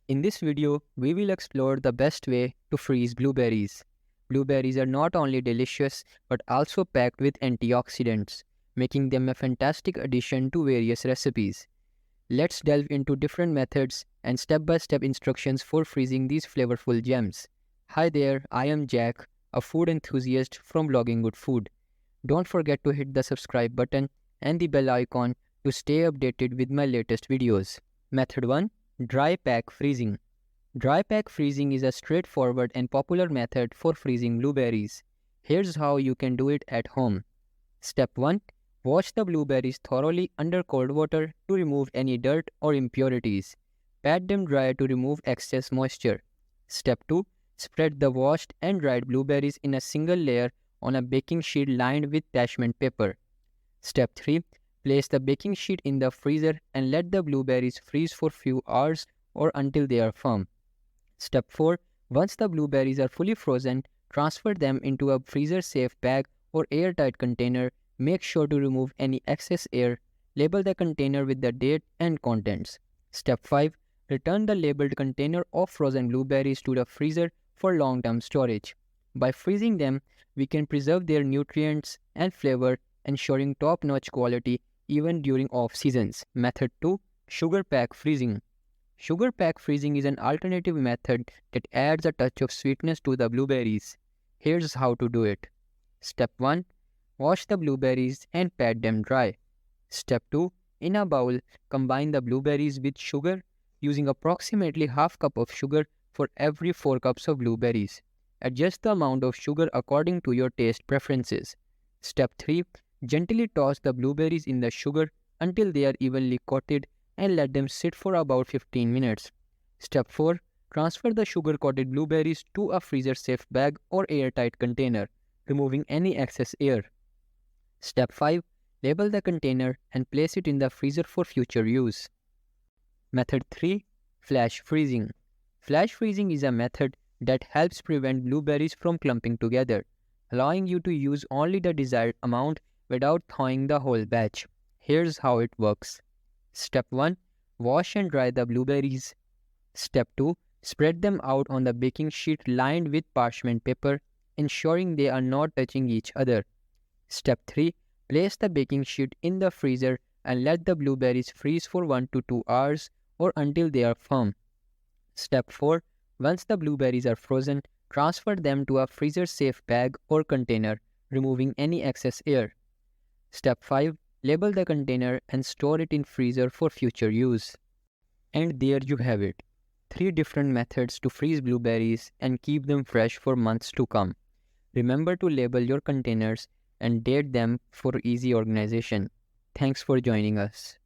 In this video, we will explore the best way to freeze blueberries. Blueberries are not only delicious but also packed with antioxidants, making them a fantastic addition to various recipes. Let's delve into different methods and step-by-step instructions for freezing these flavorful gems. Hi there, I am Jack, a food enthusiast from Blogging Good Food. Don't forget to hit the subscribe button and the bell icon to stay updated with my latest videos. Method 1. Dry pack freezing. Dry pack freezing is a straightforward and popular method for freezing blueberries. Here's how you can do it at home. Step 1. Wash the blueberries thoroughly under cold water to remove any dirt or impurities. Pat them dry to remove excess moisture. Step 2. Spread the washed and dried blueberries in a single layer on a baking sheet lined with parchment paper. Step 3. Place the baking sheet in the freezer and let the blueberries freeze for few hours or until they are firm. Step 4. Once the blueberries are fully frozen, transfer them into a freezer-safe bag or airtight container. Make sure to remove any excess air. Label the container with the date and contents. Step 5. Return the labeled container of frozen blueberries to the freezer for long-term storage. By freezing them, we can preserve their nutrients and flavor, ensuring top-notch quality even during off-seasons. Method 2. Sugar pack freezing. Sugar pack freezing is an alternative method that adds a touch of sweetness to the blueberries. Here's how to do it. Step 1. Wash the blueberries and pat them dry. Step 2. In a bowl, combine the blueberries with sugar, using approximately half cup of sugar for every 4 cups of blueberries. Adjust the amount of sugar according to your taste preferences. Step 3. Gently toss the blueberries in the sugar until they are evenly coated and let them sit for about 15 minutes. Step 4. Transfer the sugar-coated blueberries to a freezer-safe bag or airtight container, removing any excess air. Step 5. Label the container and place it in the freezer for future use. Method 3. Flash freezing. Flash freezing is a method that helps prevent blueberries from clumping together, allowing you to use only the desired amount without thawing the whole batch. Here's how it works. Step 1. Wash and dry the blueberries. Step 2. Spread them out on the baking sheet lined with parchment paper, ensuring they are not touching each other. Step 3. Place the baking sheet in the freezer and let the blueberries freeze for 1 to 2 hours or until they are firm. Step 4. Once the blueberries are frozen, transfer them to a freezer-safe bag or container, removing any excess air. Step 5. Label the container and store it in freezer for future use. And there you have it. 3 different methods to freeze blueberries and keep them fresh for months to come. Remember to label your containers and date them for easy organization. Thanks for joining us.